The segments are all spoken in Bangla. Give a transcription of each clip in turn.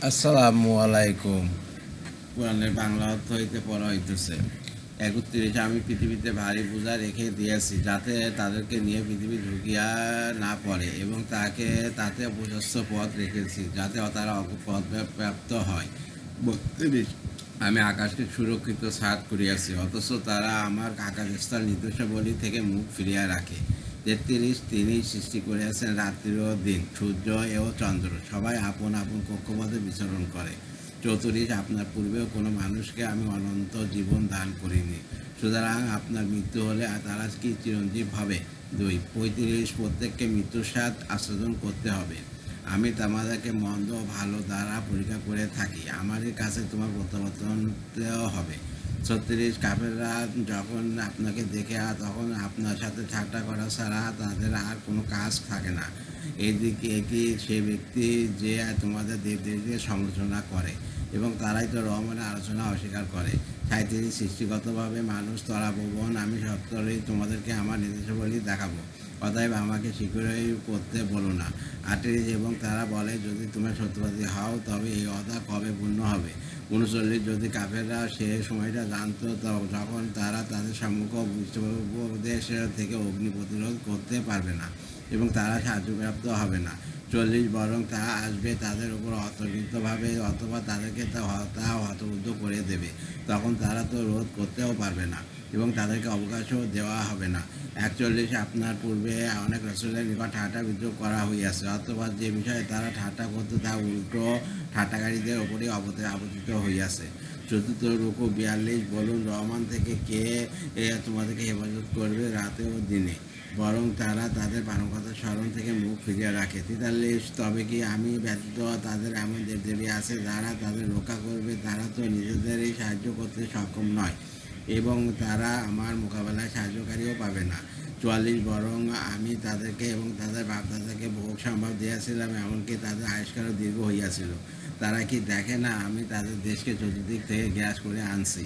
আসসালামু আলাইকুম। কোরআনের বাংলা অর্থ হইতে পড়া হইতেছে 31। আমি পৃথিবীতে ভারী বোঝা রেখে দিয়েছি, যাতে তাদেরকে নিয়ে পৃথিবী ঢুকিয়া না পড়ে, এবং তাতে প্রশস্ত পথ রেখেছি, যাতে তারা পথ প্রাপ্ত হয়। 32। আমি আকাশকে সুরক্ষিত ছাদ করিয়াছি, অথচ তারা আমার আকাশস্থল নির্দেশাবলী থেকে মুখ ফিরিয়া রাখে। 33। তিনি সৃষ্টি করিয়াছেন রাত্রি ও দিন, সূর্য ও চন্দ্র, সবাই আপন আপন কক্ষপথে বিচরণ করে। 34। আপনার পূর্বেও কোনো মানুষকে আমি অনন্ত জীবন দান করিনি, সুতরাং আপনার মৃত্যু হলে তারা কি চিরঞ্জীব হবে? 2। 35। প্রত্যেককে মৃত্যুর স্বাদ আস্বাদন করতে হবে। আমি তোমাদেরকে মন্দ ও ভালো দ্বারা পরীক্ষা করে থাকি, আমাদের কাছে তোমার প্রত্যাবর্তনও হবে। 36। কাফেররা যখন আপনাকে দেখে তখন আপনার সাথে ঠাট্টা করা ছাড়া তাদের আর কোনো কাজ থাকে না। এদিকে কি সে ব্যক্তি যে তোমাদের দেবদেবীকে সমালোচনা করে, এবং তারাই তো রহমানের আলোচনা অস্বীকার করে। 37। সৃষ্টিগতভাবে মানুষ তরাভুবন, আমি সত্তরই তোমাদেরকে আমার নির্দেশাবলী দেখাবো, অতএব আমাকে শীঘ্রই করতে বলো না। 38। এবং তারা বলে, যদি তুমি সত্যবাদী হও তবে এই অদা কবে পূর্ণ হবে? 39। যদি কাফেররা সে সময়টা জানতো যখন তারা তাদের সম্মুখ উপদেশ থেকে অগ্নি প্রতিরোধ করতে পারবে না, এবং তারা সাহায্যপ্রাপ্ত হবে না। 40। বরং তা আসবে তাদের উপর অতর্কিতভাবে, অথবা তাদেরকে তা হতবুদ্ধ করে দেবে, তখন তারা তো রোধ করতেও পারবে না, এবং তাদেরকে অবকাশও দেওয়া হবে না। 41। আপনার পূর্বে অনেক রাসূলের নিকট ঠাট্টা বিদ্রূপ করা হইয়াছে, অথবা যে বিষয়ে তারা ঠাট্টা করত তা উল্টো ঠাট্টাকারীদের ওপরই আবর্তিত হইয়াছে। চতুর্থ রুকু 42। বলুন, রহমান থেকে কে তোমাদেরকে হেফাজত করবে রাতে ও দিনে? বরং তারা তাদের পালনকর্তার স্মরণ থেকে মুখ ফিরিয়ে রাখে। 43। তবে কি আমি ব্যতীত তাদের এমন দেবদেবী আছে যারা তাদের রক্ষা করবে? তারা তো নিজেদেরই সাহায্য করতে সক্ষম নয়, এবং তারা আমার মোকাবেলায় সাহায্যকারীও পাবে না। 44। বরং আমি তাদেরকে এবং তাদের বাপদাদাকে ভোগ সম্ভব দিয়েছিলাম, এমনকি তাদের আয়ুষ্কালও দীর্ঘ হইয়াছিল। তারা কি দেখে না আমি তাদের দেশকে চতুর্দিক থেকে গ্রাস করে আনছি?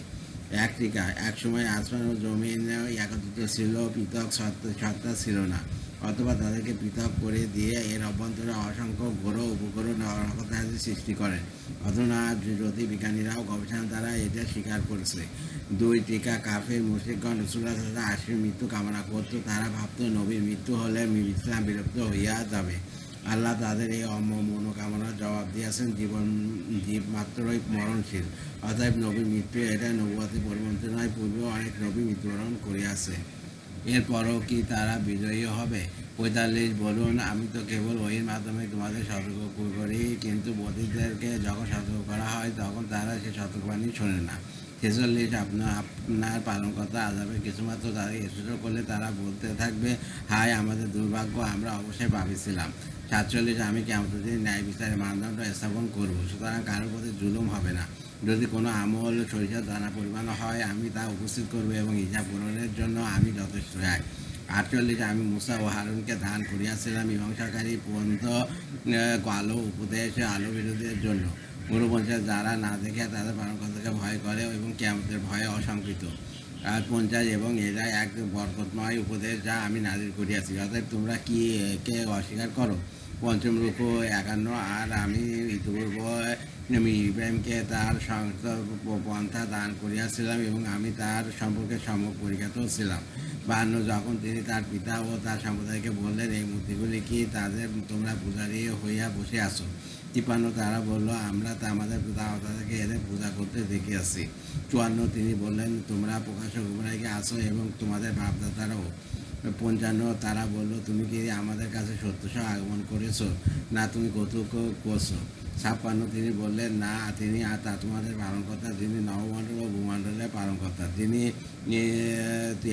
এক টিকা। এক সময় আসমান ও জমিন একত্রিত ছিল, পৃথক সত্তা ছিল না, অথবা তাদেরকে পৃথক করে দিয়ে এর অভ্যন্তরে অসংখ্য গ্রহ উপগ্রহ নক্ষত্রাদি সৃষ্টি করেন। অথবা জ্যোতির্বিজ্ঞানীরাও গবেষণা দ্বারা এটা স্বীকার করেছে। 2 টিকা। কাফের মুশরিকগণ রাসূলুল্লাহ সাল্লাল্লাহু আলাইহি ওয়াসাল্লামের মৃত্যু কামনা করত। তারা ভাবত নবীর মৃত্যু হলে ইসলাম বিলুপ্ত হইয়া যাবে। আল্লাহ তাদের এই মনোকামনার জবাব দিয়েছেন, জীব মাত্রই মরণশীল, অতএব নবীর মৃত্যু এটা নবুয়তের পরিবর্তন নয়, পূর্বেও অনেক নবী মৃত্যুবরণ করিয়াছে, এরপরও কি তারা বিজয়ী হবে? 45। বলুন, আমি তো কেবল ওহির মাধ্যমে তোমাদের সতর্ক করি, কিন্তু বধিরদেরকে যখন সতর্ক করা হয় তখন তারা সে সতর্কবাণী শোনে না। 46। আপনার পালনকর্তা আযাবের কিছুমাত্র তাদের স্পর্শ করলে তারা বলতে থাকবে, হায় আমাদের দুর্ভাগ্য, আমরা অবশ্যই পাপী ছিলাম। 47। আমি কিয়ামতের দিন ন্যায় বিচারের মানদণ্ড স্থাপন করব, সুতরাং কারোর প্রতি জুলুম হবে না। যদি কোনো আমল সরিষার দানা পরিমাণ হয়, আমি তা উপস্থিত করব, এবং হিসাব পূরণের জন্য আমি যথেষ্ট এক। 48। আমি মুসা ও হারুনকে দান করিয়াছিলাম মীমাংসাকারী পন্থ, আলো উপদেশ, আলো বিরোধীদের জন্য। 49। যারা না দেখে তাদের পালনকর্তাকে ভয় করে এবং কিয়ামতের ভয়ে অশঙ্কিত। আর 50। এবং এরা এক বরকতময় উপদেশ যা আমি নাজিল করিয়াছি, অতএব তোমরা কি একে অস্বীকার করো? পঞ্চম রুকু 51। আর আমি ইতিপূর্বে ইব্রাহিমকে তার পন্থা দান করিয়াছিলাম, এবং আমি তার সম্পর্কে সম্যক পরিজ্ঞাতও ছিলাম। 52। যখন তিনি তার পিতা ও তার সম্প্রদায়কে বললেন, এই মূর্তিগুলি কি তাদের তোমরা পূজারী হইয়া বসে আছো? 53। তারা বলল, আমরা তা আমাদের পিতামাতাদেরকে এদের পূজা করতে দেখিয়াছি। 54। তিনি বললেন, তোমরা প্রকাশ্য গুমরাহিতে আছো, এবং তোমাদের বাপদাদারাও। 55। তারা বলল, তুমি কি আমাদের কাছে সত্যসহ আগমন করেছো, না তুমি কৌতুক করছো? 56। তিনি বললেন, না, তিনি তোমাদের পালনকর্তা, যিনি নবমণ্ডল ও ভূমণ্ডলের পালনকর্তা, তিনি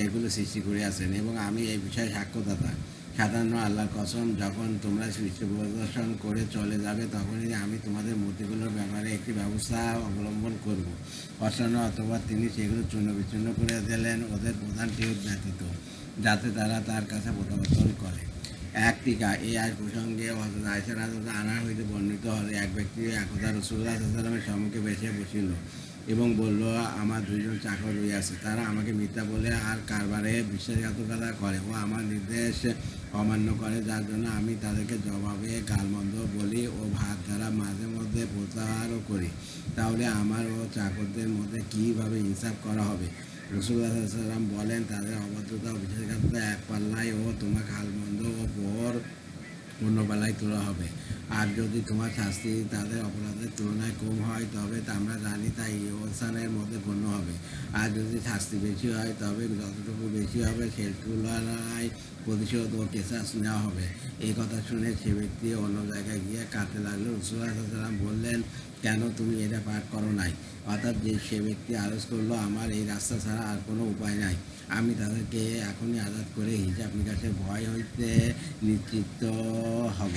এগুলো সৃষ্টি করিয়াছেন, এবং আমি এই বিষয়ে সাক্ষ্যদাতা। 57। আল্লাহর কসম, যখন তোমরা সৃষ্টি প্রদর্শন করে চলে যাবে, তখনই আমি তোমাদের মূর্তিগুলোর ব্যাপারে একটি ব্যবস্থা অবলম্বন করব। 58। অথবা তিনি সেগুলো চূর্ণ বিচূর্ণ করে দিলেন ওদের প্রধানটি ব্যতীত, যাতে তারা তার কাছে প্রত্যাবর্তন করে। এক টিকা। এই আজ প্রসঙ্গে হযরত আয়েশা রাদিয়াল্লাহু আনহা হইতে বর্ণিত হলে এক ব্যক্তি একদা রাসূলুল্লাহ সাল্লাল্লাহু আলাইহি ওয়াসাল্লামের সম্মুখে বসে বসিল, এবং বলল, আমার দুইজন চাকর রইয়াছে, তারা আমাকে মিথ্যা বলে আর কারবারে বিশ্বাসঘাতকতা করে ও আমার নির্দেশ অমান্য করে, যার জন্য আমি তাদেরকে জবাবে গালমন্দ বলি ও ভাত দ্বারা মাঝে মধ্যে মধ্যে প্রচারও করি, তাহলে আমার ও চাকরদের মধ্যে কীভাবে ইনসাফ করা হবে? রাসূলুল্লাহ সাল্লাল্লাহু আলাইহি ওয়াসাল্লাম বলেন, তাদের অভদ্রতা ও বিশ্বাসঘাতকতা এক পাল্লায় ও তোমার খালমন্দ ও পর অন্য বেলায় তোলা হবে। আর যদি তোমার শাস্তি তাদের অপরাধের তুলনায় কম হয় তবে আমরা জানি তা ইহসানের মধ্যে গণ্য হবে। আর যদি শাস্তি বেশি হয় তবে যতটুকু বেশি হবে সে তুলনায় প্রতিশোধ ও কেসাস নেওয়া হবে। এই কথা শুনে সে ব্যক্তি অন্য জায়গায় গিয়ে কাঁদতে লাগলো। রাসূলুল্লাহ সাল্লাল্লাহু আলাইহি ওয়াসাল্লাম বললেন, কেন তুমি এটা পাঠ করো নাই? অর্থাৎ যে সে ব্যক্তি আরজ করলো, আমার এই রাস্তা ছাড়া আর কোনো উপায় নাই, আমি তাদেরকে এখনই আজাদ করে হিসাব নিকাশের ভয় হইতে নিশ্চিত হব।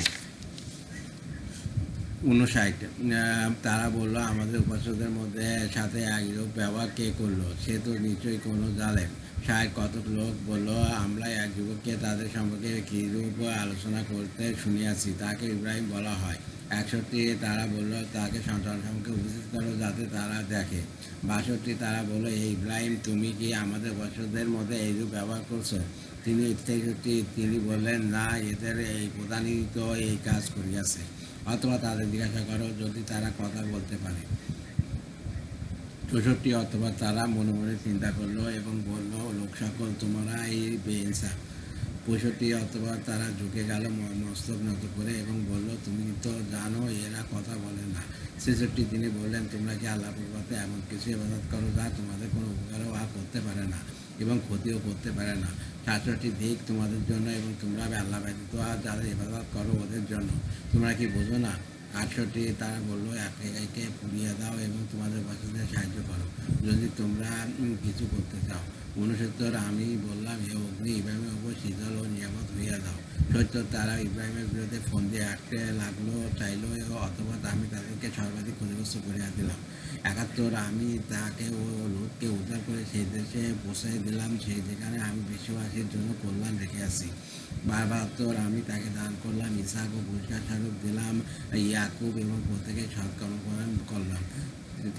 59, তারা বলল, আমাদের উপাসকদের মধ্যে সাথে একরূপ ব্যবহার কে করলো? সে তো নিশ্চয়ই কোনো জালেম। 60, কতক লোক বলল, আমরা এক যুবককে তাদের সম্পর্কে কিরূপ আলোচনা করতে শুনিয়াছি, তাকে ইব্রাহিম বলা হয়। 61, তারা বলল, তাকে সন্তান সম্পর্কে উপস্থিত করো যাতে তারা দেখে। 62, তারা বলল, হে ইব্রাহিম, তুমি কি আমাদের উপাসকদের মধ্যে এইরূপ ব্যবহার করছো? 63, তিনি বললেন, না, এদের এই প্রধানই তো এই কাজ করিয়াছে। অথবা তাদের জিজ্ঞাসা করো যদি তারা কথা বলতে পারে। 64, অথবা তারা মনে মনে চিন্তা করলো এবং বলল, লোক সকল তোমরা এই বেইনসাফ। 65, অথবা তারা ঝুঁকে গেল মস্তক নত করে এবং বলল, তুমি তো জানো এরা কথা বলে না। 66, তিনি বললেন, তোমরা কি আল্লাহ পরিবর্তে এমন কিছু ইবাদত করো যা তোমাদের কোনো উপকারও করতে পারে না এবং ক্ষতিও করতে পারে না? 67, দিক তোমাদের জন্য এবং তোমরা আল্লাহ ব্যতীত আর যাদের ইবাদত করো ওদের জন্য, তোমরা কি বোঝো না? 68, তারা বললো, একে পুড়িয়ে দাও এবং তোমাদের বাচ্চাদের সাহায্য করো যদি তোমরা কিছু করতে চাও। 69, আমি বললাম, হে অগ্নি, ইব্রাহিমের উপর শীতল ও নিয়ামত হইয়া দাও। 70, তারা ইব্রাহিমের বিরুদ্ধে ফোন দিয়ে আঁকতে লাগলো, চাইলো, অথবা আমি তাদেরকে সর্বাধিক ক্ষতিগ্রস্ত করিয়া দিলাম। 71, আমি তাকে ও লোককে উদ্ধার করে সেই দেশে পৌঁছাই দিলাম সেই যেখানে আমি বিশ্ববাসীর জন্য কল্যাণ রেখেছি। 72, আমি তাকে দান করলাম ইসহাক ও পুরস্কার স্বরূপ দিলাম ইয়াকুব এবং প্রত্যেকে সৎকর্ম করলাম।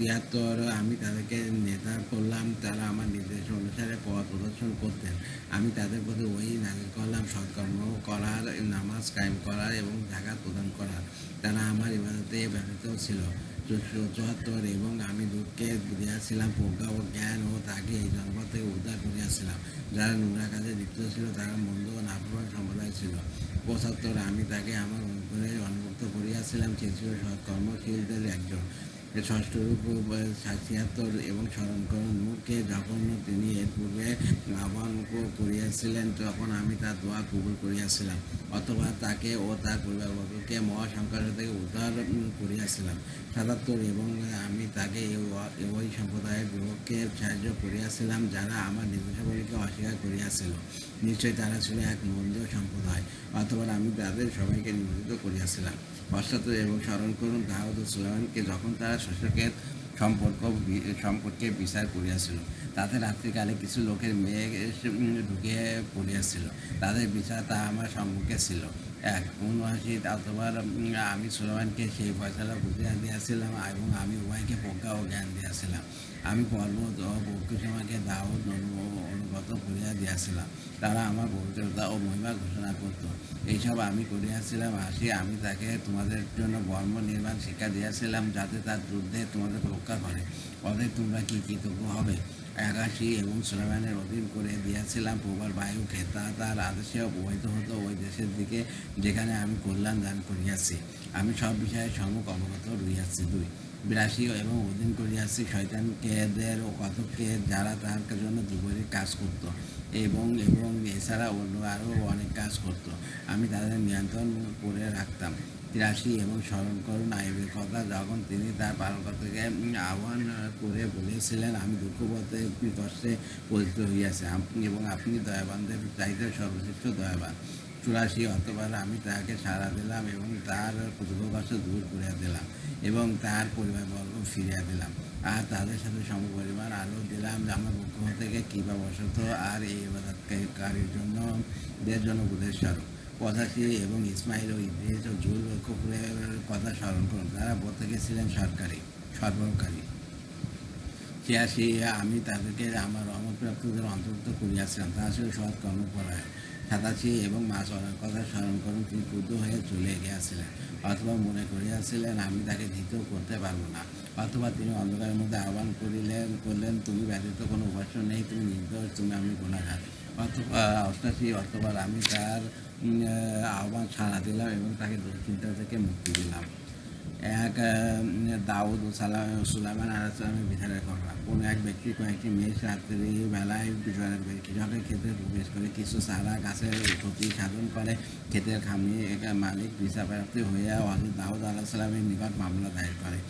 73, আমি তাদেরকে নেতা করলাম, তারা আমার নির্দেশ অনুসারে পথ প্রদর্শন করতেন। আমি তাদের প্রতি ওই নাজিল করলাম সৎকর্ম করার, নামাজ কায়েম করার এবং জাকাত প্রদান করার। তারা আমার ইবাদতে ব্যতীত ছিল। 74, এবং আমি লোককে দিয়াছিলাম প্রজ্ঞা ও জ্ঞান ও তাকে এই জনপদ থেকে উদ্ধার করিয়াছিলাম। যারা নোংরা কাজে লিপ্ত ছিল তারা মন্দ ও নাফরমান সম্প্রদায় ছিল। 75, আমি তাকে আমার অনুগ্রহে অনুভুক্ত করিয়াছিলাম, সে ছিল সৎকর্মশীলদের একজন। 76, 76, এবং স্মরণ করুন নূরকে যখন তিনি এর পূর্বে আহ্বান করিয়াছিলেন তখন আমি তার দোয়া কবুল করিয়াছিলাম, অথবা তাকে ও তার পরিবারবর্গকে মহাসংকট থেকে উদ্ধার করিয়াছিলাম। 77, এবং আমি তাকে ওই সম্প্রদায়ের যুবককে সাহায্য করিয়াছিলাম যারা আমার নির্দেশাবলীকে অস্বীকার করিয়াছিল, নিশ্চয়ই তারা ছিল এক মন্দ সম্প্রদায়, অথবা আমি তাদের সবাইকে নিয়োজিত করিয়াছিলাম। 78, এবং স্মরণ করুন দাউদ ও সুলাইমানকে যখন তারা শস্যক্ষেত সম্পর্কে বিচার করিয়াছিল, তাতে রাত্রিকালে কিছু লোকের মেয়ে ঢুকিয়ে পড়িয়াছিল, তাদের বিচার তা আমার সম্মুখে ছিল। 79, অথবা আমি সুলাইমানকে সেই ফয়সালা বুঝিয়া দিয়াছিলাম এবং আমি উভয়কে প্রজ্ঞা ও জ্ঞান দিয়াছিলাম। আমি পর্বত ও বক্ষসীমাকে দাউদ অনুগত করিয়া দিয়াছিলাম, তারা আমার পবিত্রতা ও মহিমা ঘোষণা করত। এইসব আমি করিয়াছিলাম। 80, আমি তাকে তোমাদের জন্য বর্ম নির্মাণ শিক্ষা দিয়াছিলাম যাতে তার যুদ্ধে তোমাদের রক্ষা করে, অতএব তোমরা কি কৃতজ্ঞ হবে? 81, এবং সুলাইমানের অধীন করে দিয়াছিলাম প্রবল বায়ুকে, তা তার আদেশে প্রবাহিত হতো ওই দেশের দিকে যেখানে আমি কল্যাণ দান করিয়াছি। আমি সব বিষয়ে সম্মুখ অবগত রহিয়াছি। 82, এবং অধীন করিয়াছি শয়তানকেদের ও কতককে যারা তার জন্য দুপুরের কাজ করত এবং এছাড়া অন্য আরও অনেক কাজ করত, আমি তাদের নিয়ন্ত্রণ করে রাখতাম। 83, এবং স্মরণ করুন আইবের কথা যখন তিনি তার পালনকর্তাকে আহ্বান করে বলেছিলেন, আমি দুঃখপথে কষ্টে পতিত হইয়াছি এবং আপনি দয়াবানদের চাইতে সর্বশ্রেষ্ঠ দয়াবান। 84, অতঃপর আমি তাকে সাড়া দিলাম এবং তার দুঃখ কষ্ট দূর করিয়া দিলাম এবং তার পরিবারবর্গ ফিরিয়া দিলাম, আর তাদের সাথে সমপরিমাণ আলো দিলাম আমার পক্ষ থেকে কৃপাবশত, আর এই ইবাদতকারীর জন্য উপদেশ স্বরূপ। 85, এবং ইসমাইল ও ইদ্রিস ও জুল কুফরের কথা স্মরণ করুন, তারা প্রত্যেকে ছিলেন সরবরাহকারী। 86, আমি তাদেরকে আমার রহমতপ্রাপ্তদের অন্তর্ভুক্ত করিয়াছিলাম, তারা ছিল সৎ কর্মপরায়ণ। সাতাশি এবং মাছ অনার কথা স্মরণ করুন, তিনি ক্রুদ্ধ হয়ে চলে গিয়েছিলেন, অথবা মনে করিয়াছিলেন আমি তাকে ধৃতও করতে পারব না, অথবা তিনি অন্ধকারের মধ্যে আহ্বান করলেন তুমি ব্যতীত কোনো উপাস্য নেই, তুমি নির্দোষ, তুমি আমি গুণাগার, অথবা অষ্টাশি, অথবা আমি তার আহ্বান সাড়া দিলাম এবং তাকে দুশ্চিন্তা থেকে মুক্তি দিলাম। এক দাউদ ও সুলাইমান আলাইহিসসালামের বিচারের কথা। কোনো এক ব্যক্তি কয়েকটি মেষ রাত্রি বেলায় কৃষকের ক্ষেত্রে প্রবেশ করে কিছু চারা গাছের ক্ষতি সাধন করে ক্ষেতের খামি মালিক বিচারপ্রাপ্তি হইয়া হযরত দাউদ আলাইহিসসালামের নিকট মামলা দায়ের করে।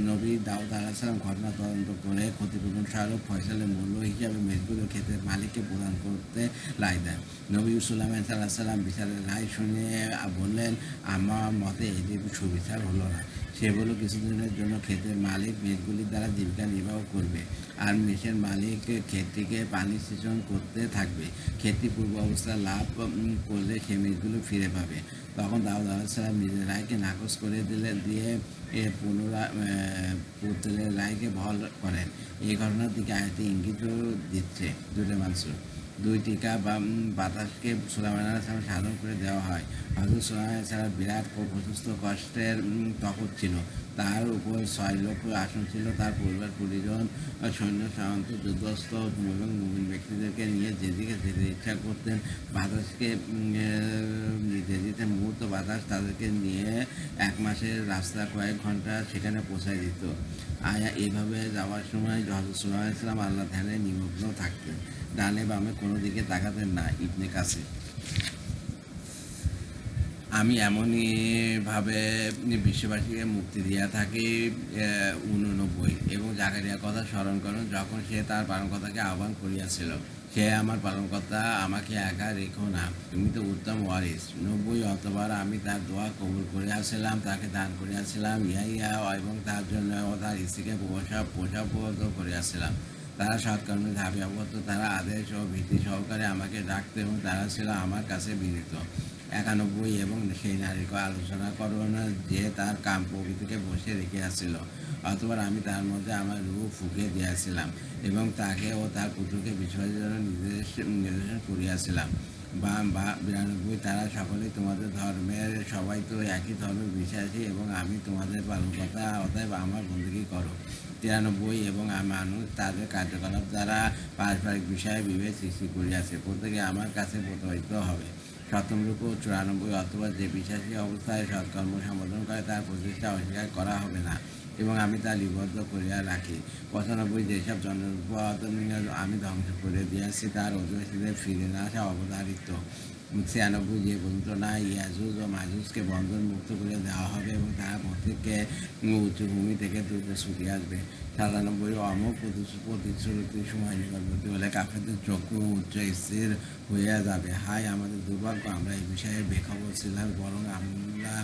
নবী দাউদ আলাইহিসসালাম ঘটনা তদন্ত করে ক্ষতিপূরণ স্বরূপ ফয়সালের মূল্য হিসাবে মেষগুলো ক্ষেতের মালিককে প্রদান করতে রায় দেন। নবী সুলাইমান আলাইহিসসালাম বিচারের রায় শুনে বললেন, আমার মতে এটি সুবিচার হলো না। সে বলল, কিছুদিনের জন্য ক্ষেতের মালিক মেষগুলির দ্বারা জীবিকা নির্বাহ করবে, আর মেষের মালিক ক্ষেতটিকে পানি সেচন করতে থাকবে। ক্ষেতটি পূর্ব অবস্থা লাভ করলে সে মেষগুলো ফিরে পাবে। তখন দাউদ আলাইহিসসালাম নিজের রায়কে নাকচ করে দিয়ে পুনরায় পুত্রের রায়কে বহাল করেন। এই ঘটনার দিকে আয়াতে ইঙ্গিতও দিচ্ছে। দুটো মানসুর দুই টিকা বা বাতাসকে সুলাইমান আলাইহিসসালাম সাধন করে দেওয়া হয়। হযরত সুলাইমান আলাইহিসসালাম বিরাট প্রশস্ত কষ্টের তপত ছিল, তার উপর 6 লক্ষ আসন ছিল, তার পরিবার পরিজন সৈন্য সামন্ত যুদ্ধস্থ এবং মুমিন ব্যক্তিদেরকে নিয়ে যেদিকে যেতে ইচ্ছা করতেন বাতাসকে যেদিতে মুহূর্ত বাতাস তাদেরকে নিয়ে 1 মাসের রাস্তা কয়েক ঘন্টা সেখানে পৌঁছায় দিত। এইভাবে যাওয়ার সময় হযরত সুলাইমান আলাইহিসসালাম আল্লাহ ধ্যানে নিমগ্ন থাকতেন, ডানে বামে কোনো দিকে তাকাতেন না। ইবনে কাসির। আমি এমনইভাবে বিশ্ববাসীকে মুক্তি দিয়া থাকি। 89 এবং জাকারিয়ার কথা স্মরণ করুন, যখন সে তার পালনকর্তাকে আহ্বান করিয়াছিল, সে আমার পালনকর্তা, আমাকে একা রেখো না, তুমি তো উত্তম ওয়ারিস। 90 অতঃপর আমি তার দোয়া কবুল করিয়াছিলাম, তাকে দান করিয়াছিলাম ইয়া এবং তার জন্য ও তার স্ত্রীকে পোষাপদ করিয়াছিলাম। তারা সৎকর্মে ধাবিয়া করত, তারা আদেশ ও ভীতি সহকারে আমাকে ডাকত এবং তারা ছিল আমার কাছে বিনীত। 91 এবং সেই নারীকে আলোচনা করুন যে তার কাম প্রকৃতিকে বসে রেখেছিল, অথবা আমি তার মধ্যে আমার রূহ ফুঁকে দিয়েছিলাম এবং তাকে ও তার পুত্রকে বিশ্বাসের জন্য নির্দেশন করিয়াছিলাম। বা 92 তারা সকলেই তোমাদের ধর্মের, সবাই তো একই ধর্মের বিশ্বাসী এবং আমি তোমাদের পালনকর্তা, অতএব আমার বন্দী করো। 93 এবং মানুষ তাদের কার্যকলাপ দ্বারা পারস্পরিক বিষয়ে বিভেদ সৃষ্টি করিয়াছে, প্রত্যেকে আমার কাছে প্রতারিত হবে। 97 ও 94 অথবা যে বিশ্বাসী অবস্থায় সৎকর্ম সম্পাদন করে তার প্রচেষ্টা অস্বীকার করা হবে না এবং আমি তা লিপিবদ্ধ করিয়া রাখি। 95 যেসব জনপদ আমি ধ্বংস করে দিয়েছি তার অধিবাসীদের ফিরে না আসা অবধারিত। 96 যে পর্যন্ত না ইয়াজুজ ও মাজুজকে বন্ধন মুক্ত করে দেওয়া হবে এবং তারা প্রত্যেককে উঁচু ভূমি থেকে দ্রুত ছুটে আসবে। 97 অমুক প্রতিশ্রুতির সময় নিকটবর্তী হলে কাফেরদের চক্ষু উচ্চ স্থির হইয়া যাবে। হায় আমাদের দুর্ভাগ্য, আমরা এই বিষয়ে বেখবর ছিলাম, বরং আমরা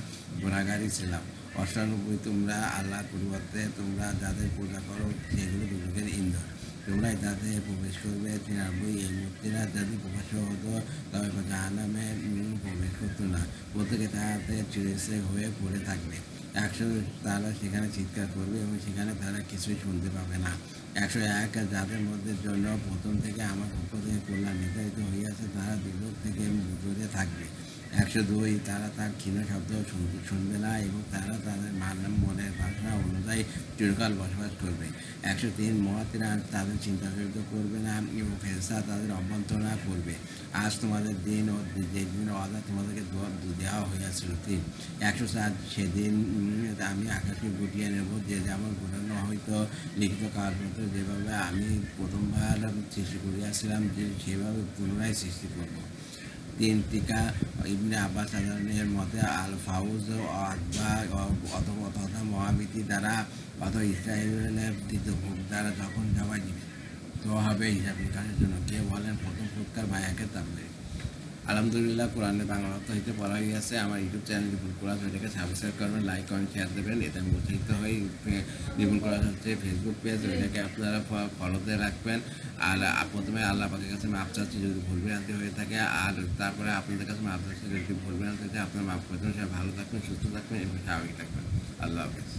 গুনাহগারী ছিলাম। 98 তোমরা আল্লাহর পরিবর্তে তোমরা যাদের পূজা করো সেগুলো দুর্যোগের ইন্ধন, তোমরা তাতে প্রবেশ করবে। 93 এই মূর্তিরা যদি প্রকাশ হতো তবে জাহান্নামে প্রবেশ করতো না, প্রত্যেকে তাহাতে চিরস্থায়ী হয়ে পড়ে থাকবে। 100 তারা সেখানে চিৎকার করবে এবং সেখানে তারা কিছুই শুনতে পাবে না। 101 যাদের মধ্যে জন্য প্রথম থেকে আমার পক্ষ থেকে কল্যাণ নির্ধারিত হইয়াছে তারা বিপদ থেকে দূরে থাকবে। 102 তারা তার ক্ষীণ শব্দ শুনবে না এবং তারা তাদের মনের ভাষা অনুযায়ী চিরকাল বসবাস করবে। 103 মহাতিরা তাদের চিন্তাচরিত করবে না এবং ফেরেশতা তাদের অভ্যন্তরণা করবে। আজ তোমাদের দিন ও যে দিন ওয়াদা তোমাদেরকে দেওয়া হইয়াছিল। 104 সেদিন আমি আকাশকে গুটিয়ে নেব, যে যেমন গুটানো হয়তো লিখিত কাগজপত্র যেভাবে আমি প্রথমবার সৃষ্টি করিয়াছিলাম যে সেভাবে পুনরায় সৃষ্টি করব। 3 টিকা ইবনে আব্বাস সাধারণের মতে আল ফাউজ অথবা তথা মহাবীতি দ্বারা অথবা ইসরায়েলের দ্বিতীয় ভোগ দ্বারা যখন জবাই দিবে তো হবে হিসাব নিকাশের জন্য। কেউ বলেন প্রথম ফুৎকার ভাইয়াকে তাবলে। আলহামদুলিল্লাহ, কোরআনের বাংলা অর্থ হইতে পড়া হইয়াছে। আমার ইউটিউব চ্যানেল নিপুণ কোরআন, ওইটাকে সাবস্ক্রাইব করবেন, লাইক কমেন্ট শেয়ার দেবেন, এতে আমি উৎসাহিত হই। নিপুণ কোরআন হচ্ছে ফেসবুক পেজ, ওইটাকে আপনারা ফলোতে রাখবেন। আর প্রথমে আল্লাহ পাকের কাছে মাপ চাচ্ছি যদি ভুল ভ্রান্তি হয়ে থাকে, আর তারপরে আপনাদের কাছে মাপ চাচ্ছি যদি ভুল ভ্রান্তি হয়ে থাকে আপনার মাফ করবেন। সবাই ভালো থাকবেন, সুস্থ থাকবেন এবং স্বাভাবিক থাকবেন। আল্লাহ হাফেজ।